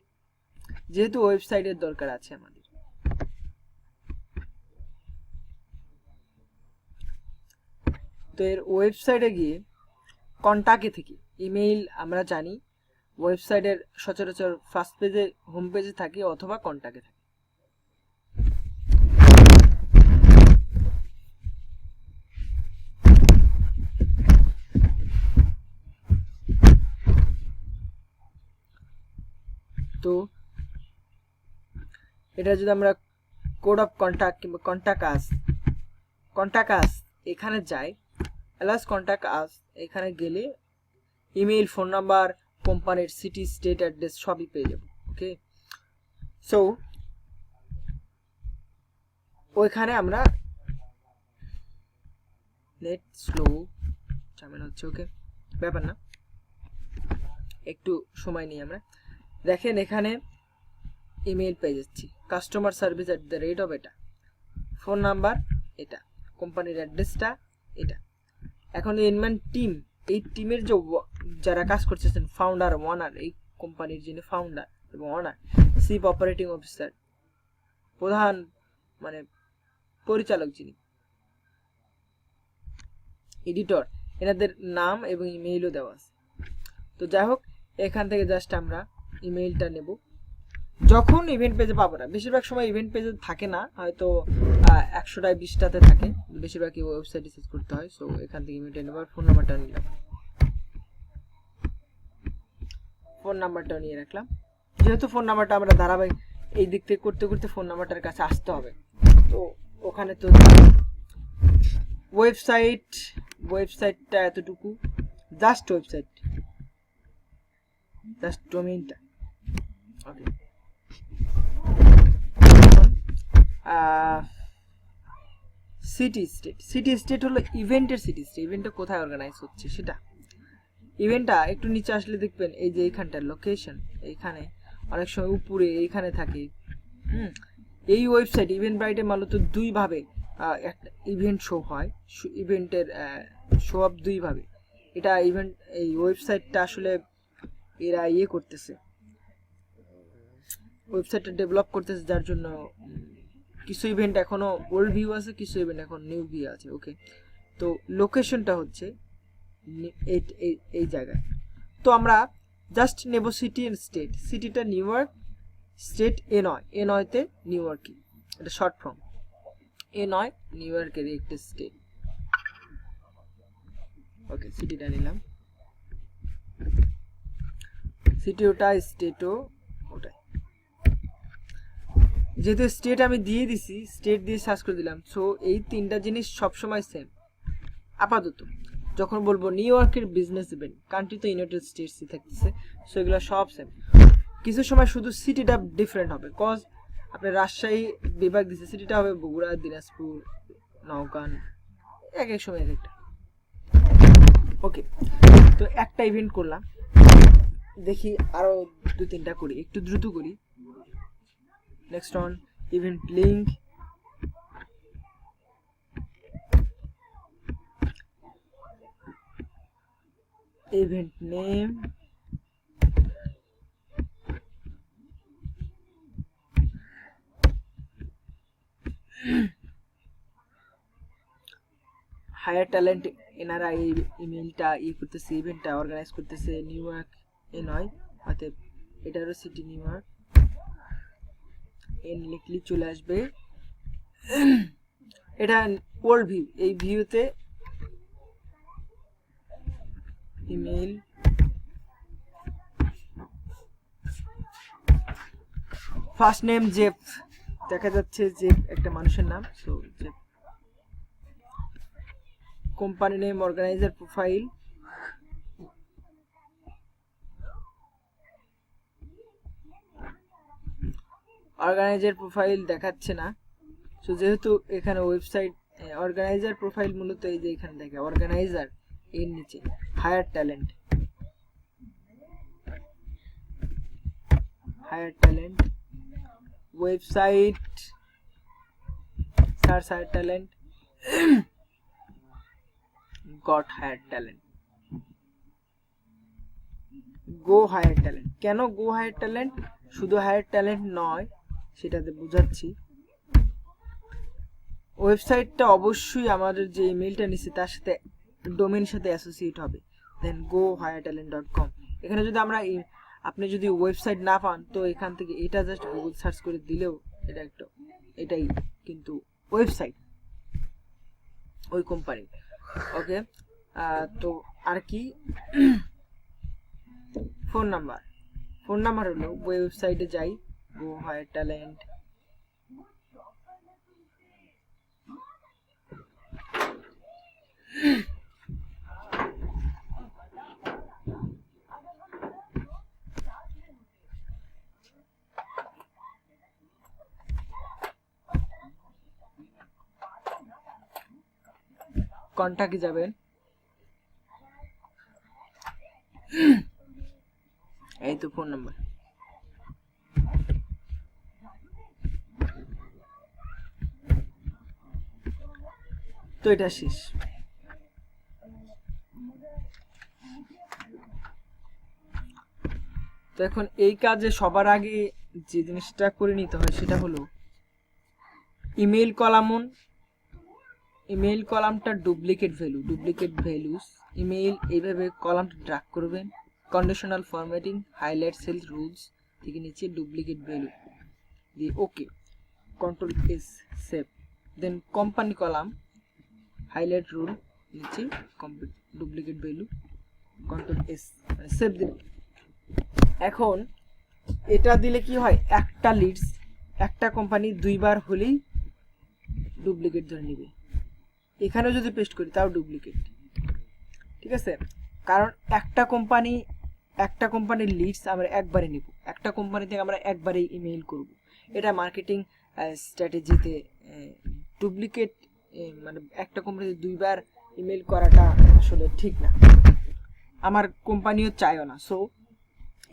যেহেতু ওয়েবসাইটের দরকার আছে আমাদের। তো এর ওয়েবসাইটে গিয়ে কন্টাক্টে থেকে ইমেইল আমরা জানি ওয়েবসাইটের সচরাচর ফার্স্ট পেজে, হোম পেজে থাকে অথবা কন্টাক্টে থাকে। তো এটা যদি আমরা কোড অফ কন্টাক্ট কিংবা কন্টাক্ট আস এখানে যাই, অ্যালাস কন্টাক্ট আস এখানে গেলে ইমেইল, ফোন নাম্বার, কোম্পানির সিটি, স্টেট, অ্যাড্রেস সবই পেয়ে যাব। ওকে, সো ওইখানে আমরা নেট স্লো ঝামেলা হচ্ছে। ওকে, ব্যাপার না, একটু সময় নিই আমরা। দেখেন এখানে ইমেইল পেয়ে যাচ্ছি, কাস্টমার সার্ভিস @ এটা, ফোন নাম্বার এটা, কোম্পানির অ্যাড্রেসটা এটা। এখন ইনম্যান টিম, এই টিমের যে যারা কাজ করতেছেন, ফাউন্ডার, ওনার, এই কোম্পানির যিনি ফাউন্ডার এবং ওনার, চিফ অপারেটিং অফিসার, প্রধান মানে পরিচালক যিনি, এডিটর, এনাদের নাম এবং ইমেইলও দেওয়া আছে। তো যাই হোক, এখান থেকে জাস্ট আমরা ইমেইলটা নেব। যখন ইভেন্ট পেজে পাবো না, বেশিরভাগ সময় ইভেন্ট পেজে থাকে না, হয়তো 100টায় 20টাতে থাকে, বেশিরভাগই ওয়েবসাইটে সার্চ করতে হয়। সো এখান থেকে ইমেইলটা নেবার, ফোন নাম্বারটা নিলাম, ফোন নাম্বারটা নিয়ে রাখলাম। যেহেতু ফোন নাম্বারটা আমরা ধারাবাহিক এই দিক থেকে করতে করতে ফোন নাম্বারটার কাছে আসতে হবে, তো ওখানে তো ওয়েবসাইটটা এতটুকু, জাস্ট ওয়েবসাইট, জাস্ট ডোমেইনটা। ওকে, সিটি স্টেট হলো ইভেন্টের সিটি স্টেট, ইভেন্টটা কোথায় অর্গানাইজ হচ্ছে সেটা। ইভেন্টটা একটু নিচে আসলে দেখবেন এই যে এইখানটার লোকেশন, এইখানে অনেক সময় উপরে এইখানে থাকে। এই ওয়েবসাইট ইভেন্টব্রাইটে মূলত দুইভাবে একটা ইভেন্ট শো হয়, ইভেন্টের শো আপ দুইভাবে। এটা ইভেন্ট, এই ওয়েবসাইটটা আসলে এরা করতেছে, ওয়েবসাইটটা ডেভেলপ করতেছে, যার জন্য কিছু ইভেন্ট এখনো ওল্ড ভিউ আছে, কিছু ইভেন্ট এখন নিউ ভিউ আছে। ওকে, তো লোকেশনটা হচ্ছে এই জায়গায়। তো আমরা জাস্ট নেব সিটি এন্ড স্টেট, সিটিটা নিউ ইয়র্ক, স্টেট এনয়তে নিউ ইয়র্কই, এটা শর্ট ফর্ম, এনয় নিউ ইয়র্কের একটা স্টেট। ওকে, সিটিটা নিলাম। সিটি ওটা, স্টেটও ওটাই। যেহেতু স্টেট আমি দিয়ে দিছি, স্টেট দিয়ে সার্চ করে দিলাম, সো এই তিনটা জিনিস সবসময় সেম আপাতত। যখন বলবো নিউ ইয়র্কের বিজনেস ইভেন্ট, কান্ট্রি তো ইউনাইটেড স্টেটসই থাকতেছে, সো এগুলো সব সেম। কিছু সময় শুধু সিটিটা ডিফারেন্ট হবে, কজ আপনার রাজশাহী বিভাগ দিচ্ছে, সিটিটা হবে বগুড়া, দিনাজপুর, নওগাঁ, এক এক সময় এক একটা। ওকে, তো একটা ইভেন্ট করলাম, দেখি আরো 2-3টা করি, একটু দ্রুত করি। Next on event link, event name, hire talent, এনারা এই ইমেলটা করতেছে, ইভেন্টটা অর্গানাইজ করতেছে নিউ ইয়র্ক এ নয়, অতএব এটারও সিটি নিউ ইয়র্ক। এন লিখলি চলে আসবে, এটা ওল্ড ভিউ, এই ভিউতে ইমেল, ফার্স্ট নেম জেফ, দেখা যাচ্ছে যে একটা মানুষের নাম, so Jeff. Company name, organizer profile, organizer profile দেখাচ্ছে না, সো যেহেতু এখানে ওয়েবসাইট অর্গানাইজার প্রোফাইল মূলত এই যে এখানে দেখে অর্গানাইজার, এর নিচে hire talent, hire talent, website search hire talent, got hire talent, go hire talent. কেন গো হায়ার ট্যালেন্ট? শুধু হায়ার ট্যালেন্ট নয়, সেটাতে বোঝাচ্ছি। ওয়েবসাইটটা অবশ্যই আমাদের যে ইমেলটা নিচ্ছে তার সাথে ডোমেনের সাথে অ্যাসোসিয়েট হবে, দেন gohighertalent.com। এখানে যদি আমরা আপনি যদি ওয়েবসাইট না পান, তো এখান থেকে এটা জাস্ট গুগল সার্চ করে দিলেও এটা একটা, এটাই কিন্তু ওয়েবসাইট ওই কোম্পানি। ওকে, তো আর কি, ফোন নাম্বার, ফোন নাম্বার হলো ওয়েবসাইটে যাই, গো হায়ার ট্যালেন্ট, কন্টাক্টে যাবেন, এই তো ফোন নাম্বার, তো এটা শেষ। তো এখন এই কাজে সবার আগে যে জিনিসটা করে নিতে হয় সেটা হলো ইমেল কলামন, ইমেল কলামটা duplicate value, duplicate values, email এইভাবে কলামটা ড্র্যাগ করবেন, conditional formatting, highlight cell rules থেকে নিচে ডুপ্লিকেট ভ্যালু দিয়ে okay, control S save, then company column, highlight rule নিচে duplicate value, control S save দিন। এখন এটা দিলে কি হয়, একটা লিডস, একটা কোম্পানি দুইবার হলেই ডুপ্লিকেট ধরে নেবে। এখানেও যদি পেস্ট করি তাও ডুপ্লিকেট, ঠিক আছে, কারণ একটা কোম্পানির লিডস আমরা একবারে নিব, একটা কোম্পানি থেকে আমরা একবারেই ইমেইল করব। এটা মার্কেটিং স্ট্র্যাটেজিতে ডুপ্লিকেট, মানে একটা কোম্পানিতে দুইবার ইমেইল করাটা আসলে ঠিক না, আমার কোম্পানিও চায়ও না, সো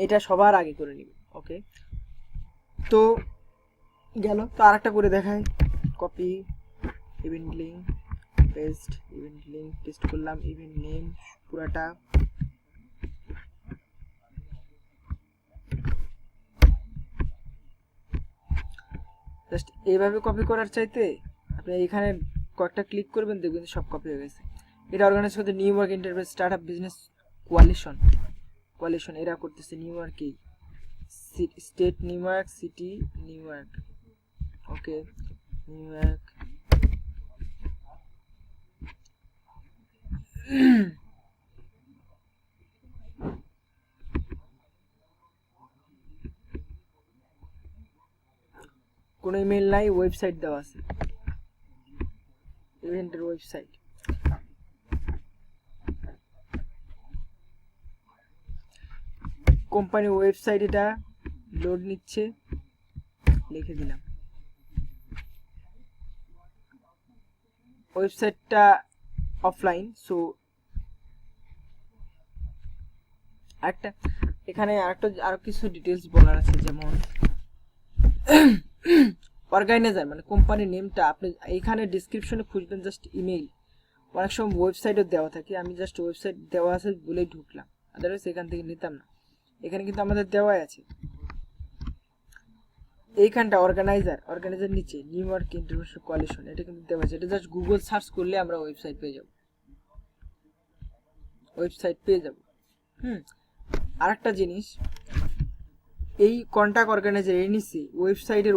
এটা সবার আগে করে নিবে। ওকে, তো গেল, তো আরেকটা করে দেখাই, copy, event link, paste, event link paste করলাম, ইভেন্ট নেম পুরাটা, জাস্ট এইভাবে কপি করার চাইতে আপনি এখানে কয়েকটা ক্লিক করবেন, দেখবেন সব কপি হয়ে গেছে। এটা অর্গানাইজ করতে New York enterprise startup business coalition এরা করতেছে নিউ ইয়র্কে, state New York, city New York. Okay, New York, কোনো ইমেল নাই, ওয়েবসাইট দেওয়া আছে, ইভেন্টের ওয়েবসাইট। কোম্পানি ওয়েবসাইট, এটা লোড নিচ্ছে, লিখে দিলাম। ওয়েবসাইটটা অফলাইন। সো একটা এখানে আরো কিছু ডিটেলস বলার আছে, যেমন অর্গানাইজার মানে কোম্পানির নেমটা আপনি এখানে ডেসক্রিপশনে খুঁজবেন জাস্ট ইমেইল। অনেক সময় ওয়েবসাইটও দেওয়া থাকে, আমি জাস্ট ওয়েবসাইট দেওয়া আছে বলেই ঢুকলাম, আদারওয়াইজ এখান থেকে নিতাম না। এখানে কিন্তু আমাদের দেওয়াই আছে। এইখানটা অর্গানাইজার নিচে নিউ ইয়র্ক ইন্টারন্যাশনাল কোয়ালিশন, এটা কিন্তু দেওয়া আছে। এটা জাস্ট গুগল সার্চ করলে আমরা ওয়েবসাইট পেয়ে যাব। আরেকটা জিনিস, এই কন্টাক্ট অর্গানাইজার এর নিচে ওয়েবসাইটের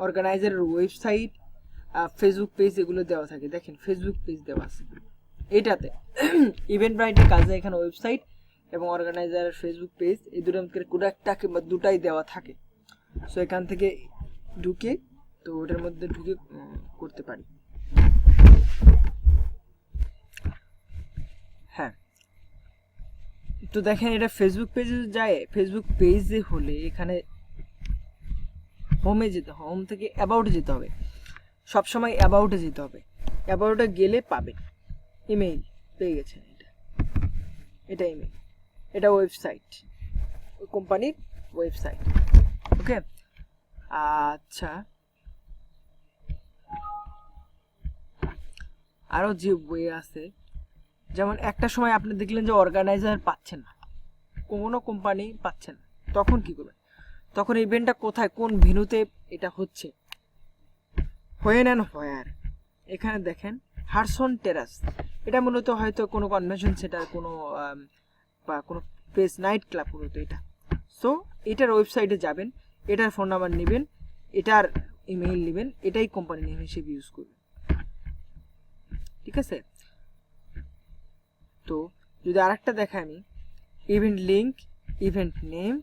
অর্গানাইজারের ওয়েবসাইট, ফেসবুক পেজ এগুলো দেওয়া থাকে। দেখেন ফেসবুক পেজ দেওয়া আছে এটাতে। ইভেন্টব্রাইটের কাজে এখানে ওয়েবসাইট এবং অর্গানাইজারের ফেসবুক পেজ, এই দুটোর মধ্যে কোনো একটা কিংবা দুটাই দেওয়া থাকে। সো এখান থেকে ঢুকে তো ওটার মধ্যে ঢুকে করতে পারি। হ্যাঁ, তো দেখেন এটা ফেসবুক পেজে যায়। ফেসবুক পেজে হলে এখানে হোমে যেতে, হোম থেকে অ্যাবাউটে যেতে হবে, সবসময় অ্যাবাউটে যেতে হবে। অ্যাবাউটে গেলে পাবেন ইমেইল, পেয়ে গেছেন। এটা ইমেইল, এটা ওয়েবসাইট, ওই কোম্পানির ওয়েবসাইট। ওকে, আচ্ছা আরও যে ওয়ে আছে, যেমন একটা সময় আপনি দেখলেন যে অর্গানাইজার পাচ্ছেন না, কোনো কোম্পানি পাচ্ছেন না, তখন কি করবেন? তখন ইভেন্টটা কোথায়, কোন ভেন্যুতে এটা হচ্ছে, হোয়েন অ্যান্ড হোয়ার। এখানে দেখেন হারসন টেরাস, এটা মূলত হয়তো কোনো কনভেনশন সেন্টার, কোনো বা কোনো প্লেস, নাইট ক্লাব মূলত এটা। সো এটার ওয়েবসাইটে যাবেন, এটার ফোন নাম্বার নেবেন, এটার ইমেইল নেবেন, এটাই কোম্পানি নেম হিসেবে ইউজ করবেন। ঠিক আছে? তো যদি আরেকটা দেখাই আমি, event link, event name,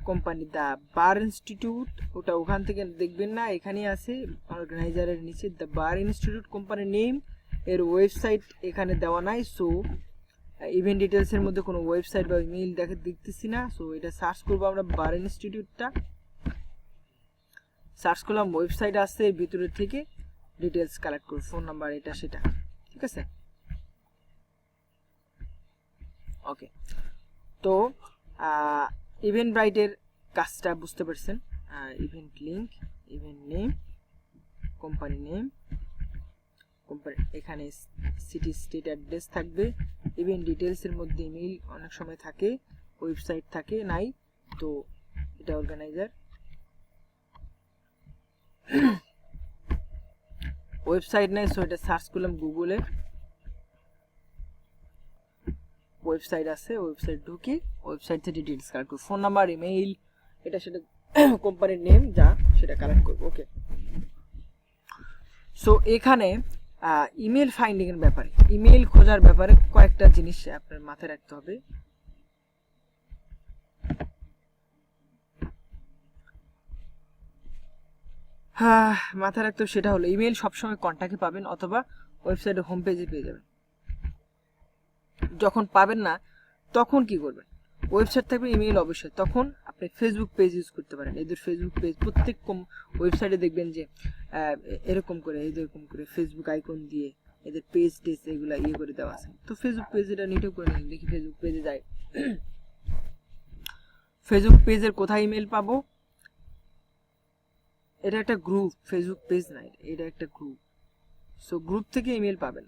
company the bar institute, ওটা ওখান থেকে দেখবেন না, এখানেই আছে অর্গানাইজারের নিচে দ্য বার ইনস্টিটিউট কোম্পানির নেম, এর ওয়েবসাইট এখানে দেওয়া নাই। সো ইভেন্ট ডিটেলসের মধ্যে কোনো ওয়েবসাইট বা ইমেইল দেখতেছি না। সো এটা সার্চ করবো আমরা, বার ইনস্টিটিউটটা সার্চ করলাম, ওয়েবসাইট আসছে, এর ভিতরে থেকে ডিটেলস কালেক্ট করবো, ফোন নাম্বার, এটা সেটা। ঠিক আছে? ওকে, তো ইভেন্টব্রাইটের কাজটা বুঝতে পারছেন। Event link, event name, company name, company এখানে সিটি স্টেট অ্যাড্রেস থাকবে, ইভেন্ট ডিটেলসের মধ্যে ইমেইল অনেক সময় থাকে, ওয়েবসাইট থাকে নাই। তো এটা অর্গানাইজার, ওয়েবসাইট নাই, সো এটা সার্চ করলাম গুগলে, ওয়েবসাইট আছে, ওয়েবসাইট ঢুকি, ওয়েবসাইট থেকে ডিটেলস কালেক্ট করব, ফোন নাম্বার, ইমেইল, এটা সেটা কোম্পানির নেম যা সেটা কালেক্ট করব। ওকে, সো এখানে ইমেল ফাইন্ডিং এর ব্যাপারে, ইমেল খোঁজার ব্যাপারে কয়েকটা জিনিস আপনার মাথায় রাখতে হবে। মাথায় রাখতে হবে, সেটা হলো ইমেল সবসময় কন্ট্যাক্টে পাবেন অথবা ওয়েবসাইটের হোম পেজে পেয়ে যাবেন। যখন পাবেন না তখন কি করবেন? ওয়েবসাইট থাকবে, ইমেইল অবশ্যই, তখন আপনি ফেসবুক পেজ ইউজ করতে পারেন। এদের ফেসবুক পেজ প্রত্যেক ওয়েবসাইটে দেখবেন যে এরকম করে ফেসবুক আইকন দিয়ে এদের পেজ টেজ এগুলো ইয়ে করে দেওয়া আছে। তো ফেসবুক পেজ এটা নিটেও করে নিন, দেখি ফেসবুক পেজে যাই। ফেসবুক পেজের কোথায় ইমেল পাবো? এটা একটা গ্রুপ, ফেসবুক পেজ না, এটা একটা গ্রুপ। সো গ্রুপ থেকে ইমেল পাবেন,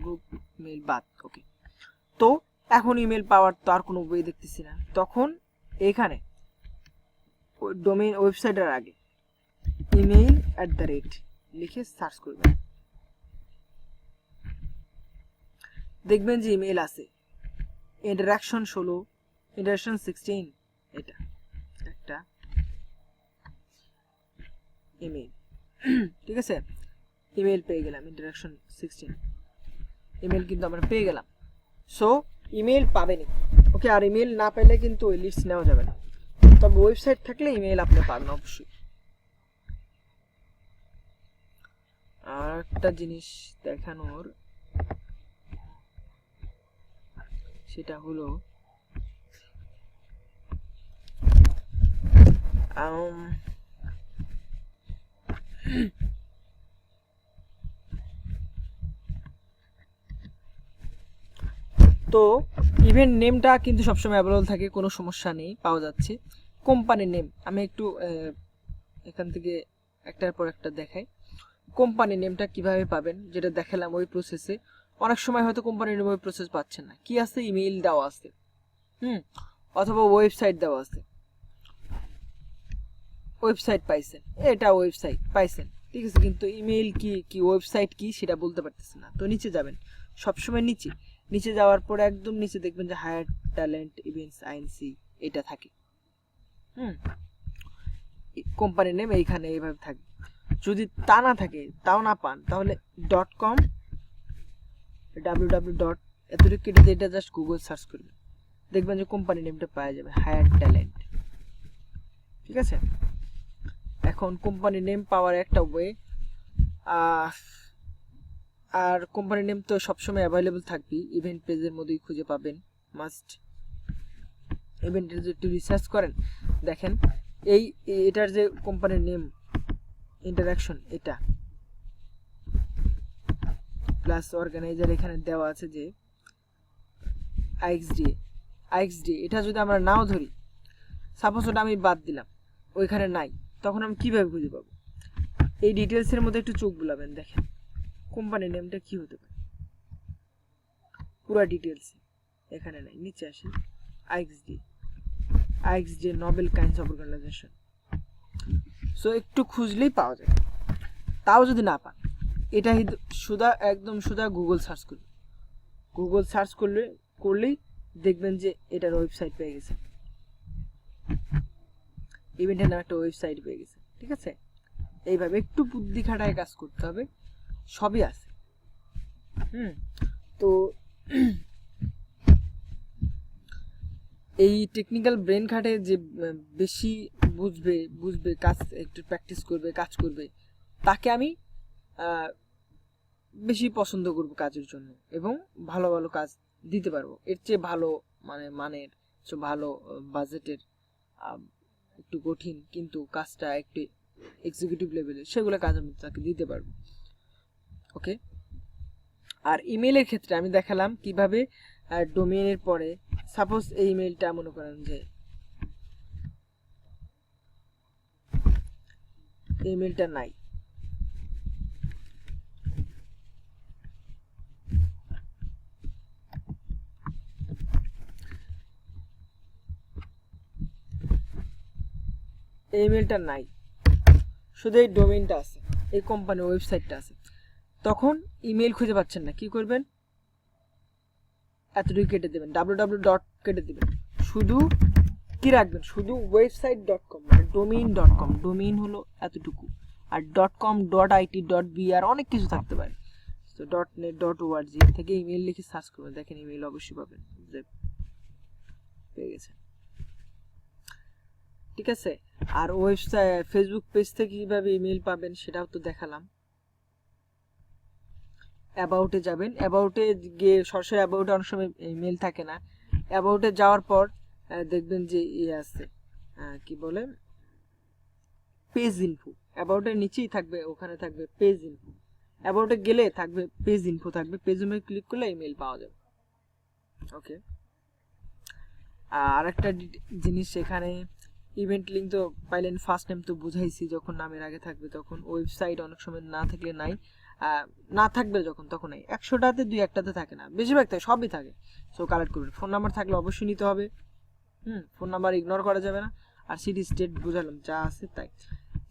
গ্রুপ মেল বাদ। ওকে, তো এখন ইমেল পাওয়ার তো আর কোনো ওয়ে দেখতেছি না, তখন এখানে ডোমেইন ওয়েবসাইটের আগে email@ লিখে সার্চ করবেন, দেখবেন যে ইমেল আছে। ইন্টারাকশন 16, ইন্টারাকশন 16, এটা একটা ইমেল। ঠিক আছে, ইমেল পেয়ে গেলাম, ইন্টারাকশন 16 ইমেল কিন্তু আমরা পেয়ে গেলাম। সো ইমেল পাবেনই। ওকে, আর ইমেল না পেলে কিন্তু ওই লিস্ট নেওয়া যাবে না, তবে ওয়েবসাইট থাকলে ইমেল আপনি পাবেন অবশ্যই। আর একটা জিনিস দেখানোর, সেটা হলো তো ইভেন্ট নেমটা কিন্তু সবসময় অ্যাভেলেবল থাকে, কোনো সমস্যা নেই, পাওয়া যাচ্ছে। কোম্পানির নেম আমি একটু এখান থেকে একটার পর একটা দেখাই। কোম্পানি নেমটা কিভাবে পাবেন, যেটা দেখালাম ওই প্রসেসে। অনেক সময় হয়তো কোম্পানির নেম ওই প্রসেস পাচ্ছেন না, কি আছে, ইমেইল দেওয়া আছে, অথবা ওয়েবসাইট দেওয়া আছে, ওয়েবসাইট পাইছেন, এটা ওয়েবসাইট পাইছেন, ঠিক আছে, কিন্তু ইমেইল কি কি ওয়েবসাইট কি সেটা বলতে পারতেছেন না। তো নিচে যাবেন, সবসময় নিচে যাওয়ার পরে একদম নিচে দেখবেন যে হায়ার ট্যালেন্ট ইভেন্টস আইএনসি এটা থাকে। কোম্পানির নেম এইখানে এইভাবে থাকে। যদি তা না থাকে, তাও না পান, তাহলে .com www. এতটুকু কেটে দিয়ে এটা জাস্ট গুগল সার্চ করবেন, দেখবেন যে কোম্পানি নেমটা পাওয়া যাবে, হায়ার ট্যালেন্ট, ঠিক আছে। এখন কোম্পানি নেম পাওয়ার একটা ওয়ে, আর কোম্পানি নেম তো সবসময় অ্যাভেলেবল থাকবে, ইভেন্ট পেজের মধ্যেই খুঁজে পাবেন মাস্ট। ইভেন্টের যদি একটু রিসার্চ করেন, দেখেন এটার যে কোম্পানির নেম ইন্টারাকশন, এটা প্লাস অর্গানাইজার এখানে দেওয়া আছে যে আইএক্সডি, এটা যদি আমরা নাও ধরি, সাপোজ ওটা আমি বাদ দিলাম, ওইখানে নাই, তখন আমি কিভাবে খুঁজে পাবো? এই ডিটেলসের মধ্যে একটু চোখ বুলাবেন, দেখেন কোম্পানির নেমটা কি হতে পারে, পুরো ডিটেলস এখানে নাই। নিচে আসি, IXD noble kinds of organisation, so একটু খুঁজলেই পাওয়া যায়। তাও যদি না পান, এটা একদম সুদা গুগল সার্চ করবেন, গুগল সার্চ করলেই দেখবেন যে এটার ওয়েবসাইট পেয়ে গেছে, ইভেন্টের নামে একটা ওয়েবসাইট পেয়ে গেছে, ঠিক আছে। এইভাবে একটু বুদ্ধি খাটায় কাজ করতে হবে, সবই আছে। তো এই টেকনিক্যাল ব্রেন খাটে যে বেশি বুঝবে কাজ, একটু প্র্যাকটিস করবে, কাজ করবে, তাকে আমি বেশি পছন্দ করব কাজের জন্য, এবং ভালো ভালো কাজ দিতে পারবো। এর চেয়ে ভালো মানের ভালো বাজেটের, একটু কঠিন কিন্তু কাজটা একটু এক্সিকিউটিভ লেভেলের, সেগুলো কাজ আমি তাকে দিতে পারবো। ওকে। আর ইমেইলের ক্ষেত্রে আমি দেখালাম কিভাবে ডোমেইনের পরে, সাপোজ এই ইমেইলটা মনে করেন যে ইমেইলটা নাই, ইমেইলটা নাই, শুধু এই ডোমেইনটা আছে, এই কোম্পানির ওয়েবসাইটটা আছে, তখন ইমেইল খুঁজে পাচ্ছেন না, কি করবেন? এতটুকু কেটে দেবেন, www. কেটে দেবেন, শুধু কি রাখবেন? শুধু website.com, মানে domain.com, ডোমেইন হলো এতটুকু, আর .com, .it, .br অনেক কিছু থাকতে পারে। তো .net, .org থেকে ইমেইল লিখে সার্চ করবেন, দেখেন ইমেইল অবশ্যই পাবেন, পেয়ে গেছেন, ঠিক আছে। আর ওয়েবসাইট, ফেসবুক পেজ থেকে কিভাবে ইমেইল পাবেন সেটাও তো দেখালাম। অ্যাবাউটে যাবেন, অ্যাবাউটে গিয়ে সরাসরি অ্যাবাউটে অনেক সময় ইমেল থাকে না, অ্যাবাউটে যাওয়ার পর দেখবেন যে আছে কি বলে, পেজ ইনফো, অ্যাবাউটের নিচেই থাকবে, ওখানে থাকবে পেজ ইনফো, অ্যাবাউটে গেলে থাকবে পেজ ইনফো, থাকবে পেজ ইনফো, ক্লিক করলে ইমেল পাওয়া যাবে। ওকে। আর একটা জিনিস, সেখানে ইভেন্ট লিঙ্ক তো পাইলেন, ফার্স্ট নেম তো বুঝাইছি, যখন নামের আগে থাকবে তখন, ওয়েবসাইট অনেক সময় না থাকলে নাই, না থাকবে যখন তখন নাই, 100টাতে 2-1টাতে থাকে না, বেশিরভাগ থাকে, সবই থাকে। সো কালেক্ট করবেন, ফোন নাম্বার থাকলে অবশ্যই নিতে হবে, ফোন নাম্বার ইগনোর করা যাবে না। আর সিটি স্টেট বুঝালাম, যা আছে তাই।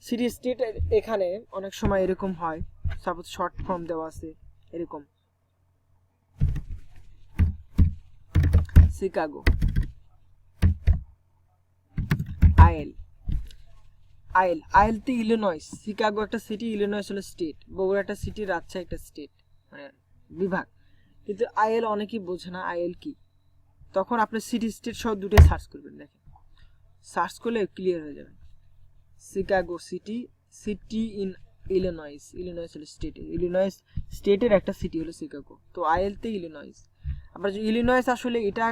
সিটি স্টেট এখানে অনেক সময় এরকম হয়, সাপোজ শর্ট ফর্ম দেওয়া আছে এরকম, শিকাগো, আইএলতে ইলিনয়েস, শিকাগো একটা সিটি, ইলিনয়েস হলো স্টেট, বগুড়া একটা সিটি, রাজশাহী একটা স্টেট, মানে বিভাগ। কিন্তু আইএল অনেকেই বোঝে না আইএল কি, তখন আপনি সিটি স্টেট সহ দুটোই সার্চ করবেন, দেখেন সার্চ করলে ক্লিয়ার হয়ে যাবে। শিকাগো সিটি ইন ইলিনয়েস হলো স্টেট, ইলিনয়েস স্টেটের একটা সিটি হলো শিকাগো। তো আইএলতে ইলিনয়েস। আবার যে ইলিনয়েস আসলে এটা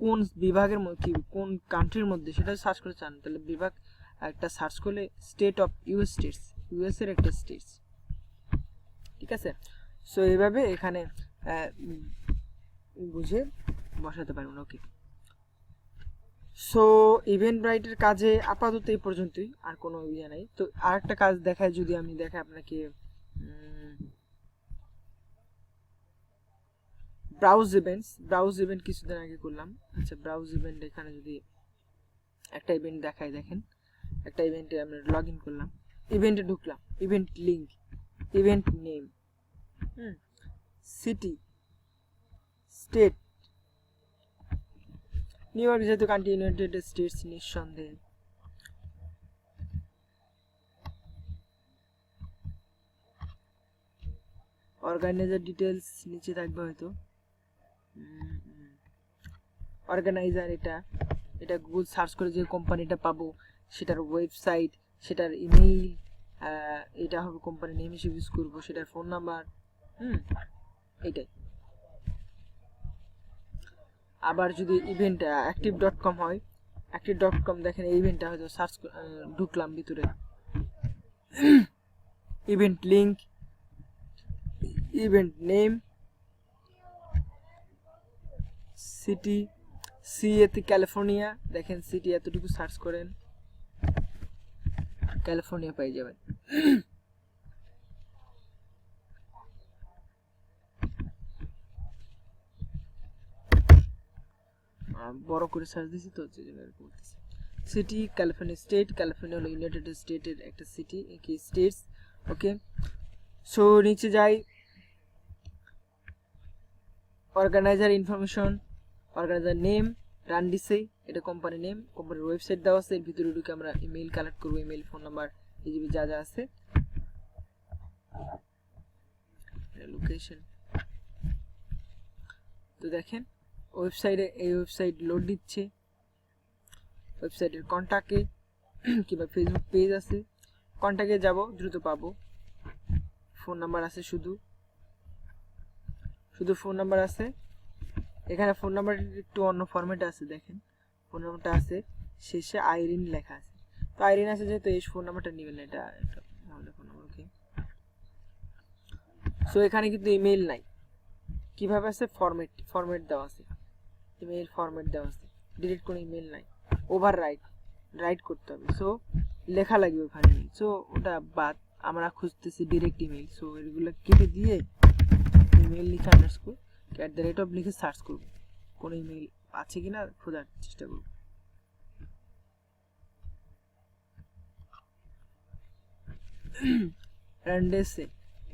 কোন বিভাগের মধ্যে, কোন কান্ট্রির মধ্যে সেটা সার্চ করে চান, তাহলে বিভাগ একটা সার্চ করলে state of US states, US এর একটা স্টেটস, ঠিক আছে। সো এইভাবে এখানে বুঝে বসাতে পারবেন। ওকে, সো ইভেন্টব্রাইটের কাজে আপাতত এই পর্যন্তই, আর কোনো ইয়ে নাই। তো আর একটা কাজ দেখায়, যদি আমি দেখাই আপনাকে, ব্রাউজ ইভেন্ট কিছুদিন আগে করলাম। আচ্ছা, ব্রাউজ ইভেন্ট, এখানে যদি একটা ইভেন্ট দেখাই, দেখেন একটা ইভেন্টে আমরা লগ ইন করলাম, ইভেন্টে ঢুকলাম, event link, event name, city, state, New York যেহেতু কান্ট্রি, ইউনাইটেড স্টেটস নিঃসন্দেহে। অর্গানাইজার ডিটেলস নিচে থাকবে হয়তো, অর্গানাইজার এটা গুগল সার্চ করে যে কোম্পানিটা পাবো সেটার ওয়েবসাইট, সেটার ইমেইল, এটা হবে কোম্পানি নেম হিসেবে ইউজ করবো, সেটার ফোন নাম্বার, এইটাই। আবার যদি ইভেন্ট active.com হয়, active.com দেখেন এই ইভেন্টটা হয়তো সার্চ ঢুকলাম ভিতরে, event link, event name, city, সিএতে ক্যালিফোর্নিয়া, দেখেন সিটি এতটুকু সার্চ করেন ক্যালিফোর্নিয়া পেয়ে যাবেন। বড় করে সার্চ দিছি তো বলতেছি, সিটি ক্যালিফোর্নিয়া, স্টেট ক্যালিফোর্নিয়া হলো ইউনাইটেড স্টেটের একটা সিটি, কি স্টেটস। ওকে, সো নিচে যাই, অর্গানাইজার ইনফরমেশন, অর্গানাইজার নেম রান্ডিসে, এটা কোম্পানি নেম, কোম্পানির ওয়েবসাইট দেওয়া আছে, এর ভিতরে ঢুকে আমরা ইমেইল কালেক্ট করবো, ইমেইল, ফোন নাম্বার, এইভাবে যা যা আছে, লোকেশন। তো দেখেন ওয়েবসাইটে, এই ওয়েবসাইট লোড দিচ্ছে, ওয়েবসাইটের কন্ট্যাক্টে কিংবা ফেসবুক পেজ আছে, কন্ট্যাক্টে যাব, দ্রুত পাবো, ফোন নাম্বার আছে, শুধু ফোন নাম্বার আছে। এখানে ফোন নাম্বার একটু অন্য ফরম্যাটে আছে, দেখেন ফোন নাম্বারটা আছে, শেষে আইরিন লেখা আছে। তো আইরিন আছে যেহেতু এই ফোন নাম্বারটা নেবেন না, এটা আমাদের ফোন নাম্বার। ওকে, সো এখানে কিন্তু ইমেইল নাই, কিভাবে আছে, ফরম্যাট দেওয়া আছে, ইমেইল ফরম্যাট দেওয়া আছে, ডিলিট কোনো ইমেইল নাই, ওভার রাইট করতে হবে, সো লেখা লাগবে ওখানে। সো ওটা বাদ, আমরা খুঁজতেছি ডিরেক্ট ইমেইল, সো এগুলো কেটে দিয়ে ইমেইল লিখে আন্ডারস্কোর @ লিখে সার্চ করব, কোন ইমেইল আছে কিনা খোঁজার চেষ্টা করব। রান্ডেসে,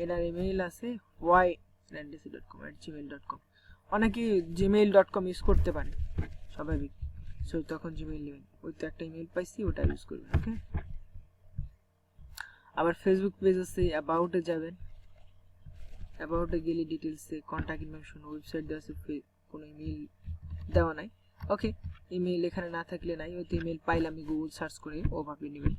এটার ইমেইল আছে y@randese.com@gmail.com। অনেকে gmail.com ইউজ করতে পারে, স্বাভাবিক, সো তখন জিমেইল নেবেন, ওই তো একটা ইমেইল পাইছি, ওটা ইউজ করবেন। ওকে, আবার ফেসবুক পেজ আছে, অ্যাবাউটে যাবেন, অ্যাবাউটে গেলে ডিটেলসে কন্ট্যাক্ট ইনফরমেশন, ওয়েবসাইট দেওয়া আছে, কোনো ইমেইল দেওয়া নাই। ওকে, ইমেইল এখানে না থাকলে নাই, ওই তো ইমেইল পাইলে আমি গুগল সার্চ করে ওভাবে নেবেন।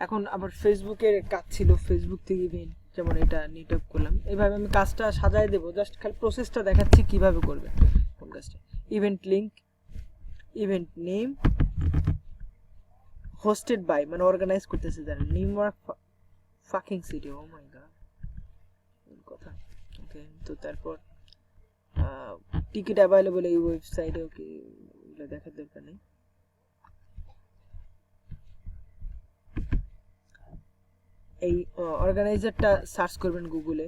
এখন আবার ফেসবুকের কাজ ছিল, ফেসবুক থেকে ইভেন্ট, যেমন এটা নিট আপ করলাম, এইভাবে আমি কাজটা সাজায় দেবো, জাস্ট খালি প্রসেসটা দেখাচ্ছি কিভাবে করবেন কোন কাজটা। Event link, event name, hosted by মানে অর্গানাইজ করতেছে যারা, New York fucking city, oh my god কথা। ওকে, তো তারপর টিকিট অ্যাভেলেবল এই ওয়েবসাইটে, ওকে এগুলো দেখার দরকার নেই। এই অর্গানাইজারটা সার্চ করবেন গুগলে,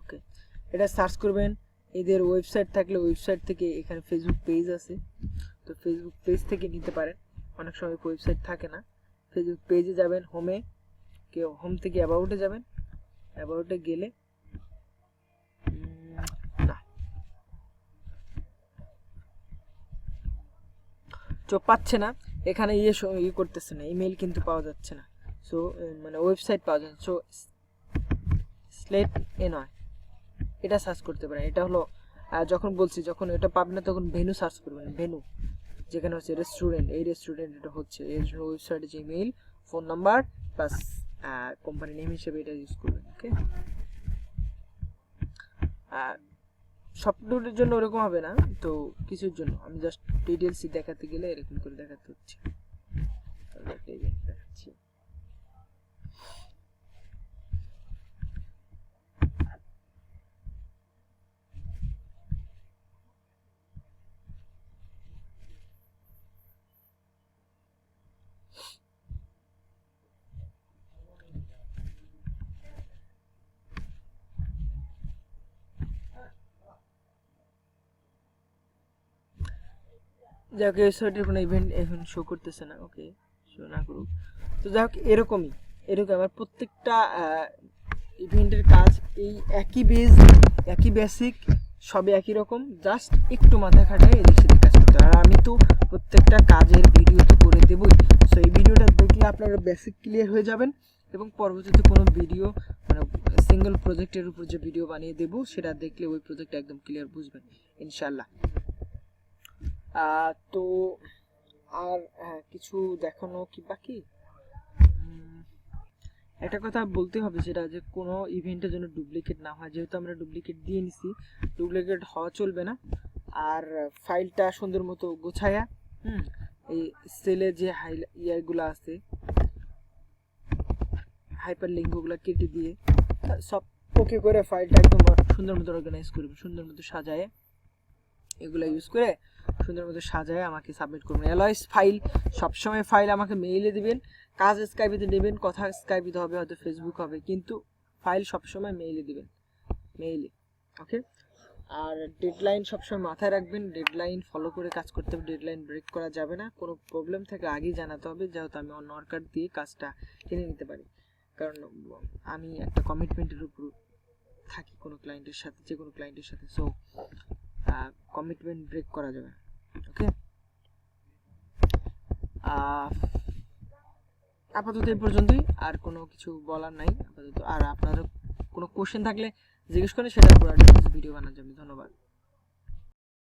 ওকে, এটা সার্চ করবেন, এদের ওয়েবসাইট থাকলে ওয়েবসাইট থেকে, এখানে ফেসবুক পেজ আছে, তো ফেসবুক পেজ থেকে নিতে পারেন, অনেক সময় ওয়েবসাইট থাকে না। ফেসবুক পেজে যাবেন, হোমে, কেউ হোম থেকে অ্যাবাউটে যাবেন, অ্যাবাউটে গেলে না চোখ পাচ্ছে না, এখানে ইয়ে করতেছে না, ইমেইল কিন্তু পাওয়া যাচ্ছে না, সো মানে ওয়েবসাইট পাওয়া যাচ্ছে, সো স্লেট এ নয়, এটা সার্চ করতে পারেন, এটা হলো যখন বলছি যখন এটা পাবেন না তখন ভেনু সার্চ করবেন, ভেনু যেখানে হচ্ছে রেস্টুরেন্ট, এই রেস্টুরেন্ট এটা হচ্ছে এর জন্য ওয়েবসাইটে যে email, phone number plus company name হিসেবে এটা ইউজ করবেন। ওকে, সফটওয়্যারের জন্য ওরকম হবে না, তো কিছুর জন্য আমি জাস্ট ডিটেলস দেখাতে গেলে এরকম করে দেখাতে হচ্ছে। দেখাচ্ছি, যাই হোক ওয়েবসাইটের কোনো ইভেন্ট এখন শো করতেছে না, ওকে শো না করুক। তো যাই হোক এরকম আমার প্রত্যেকটা ইভেন্টের কাজ এই একই বেস, একই বেসিক, সবই একই রকম, জাস্ট একটু মাথা খাটায় এদিক সেদিক কাজ করতে হয়। আর আমি তো প্রত্যেকটা কাজের ভিডিও তো করে দেবই, সো এই ভিডিওটা দেখলে আপনারা বেসিক ক্লিয়ার হয়ে যাবেন এবং পরবর্তীতে কোনো ভিডিও মানে সিঙ্গেল প্রজেক্টের উপর যে ভিডিও বানিয়ে দেবো সেটা দেখলে ওই প্রজেক্টটা একদম ক্লিয়ার বুঝবেন ইনশাল্লাহ। তো আর কিছু দেখানো কি বাকি? একটা কথা বলতে হবে সেটা যে কোনো ইভেন্টের জন্য ডুপ্লিকেট না হয়, যেহেতু আমরা ডুপ্লিকেট দিয়ে নিছি, ডুপ্লিকেট হওয়া চলবে না। আর ফাইলটা সুন্দর মতো গোছায়া এই সেলে যে ইয়ারগুলো আছে হাইপার লিঙ্কগুলো কেটে দিয়ে সব ওকে করে ফাইলটা একদম সুন্দর মতো অর্গানাইজ করবেন, সুন্দর মতো সাজায় এগুলো ইউজ করে সুন্দর মতো সাজায় আমাকে সাবমিট করবেন। অ্যালয়েস ফাইল সবসময় ফাইল আমাকে মেইলে দিবেন, কাজ স্কাইপিতে দেবেন, কথা স্কাইপিতে হবে, হয়তো ফেসবুক হবে, কিন্তু ফাইল সবসময় মেইলে দিবেন, মেইলে। ওকে, আর ডেডলাইন সবসময় মাথায় রাখবেন, ডেডলাইন ফলো করে কাজ করতে হবে, ডেডলাইন ব্রেক করা যাবে না। কোনো প্রবলেম থাকলে আগেই জানাতে হবে, যেহেতু আমি অন্য ওয়ার্কার দিয়ে কাজটা কিনে নিতে পারি, কারণ আমি একটা কমিটমেন্টের উপর থাকি কোনো ক্লায়েন্টের সাথে, যে কোনো ক্লায়েন্টের সাথে, সো কমিটমেন্ট ব্রেক করা যাবে। ওকে, আপাতত এই পর্যন্তই, আর কোনো কিছু বলার নাই আপাতত। আর আপনারা কোনো কোশ্চেন থাকলে জিজ্ঞেস করেন, সেটার উপর ভিডিও বানানো যাবে। ধন্যবাদ।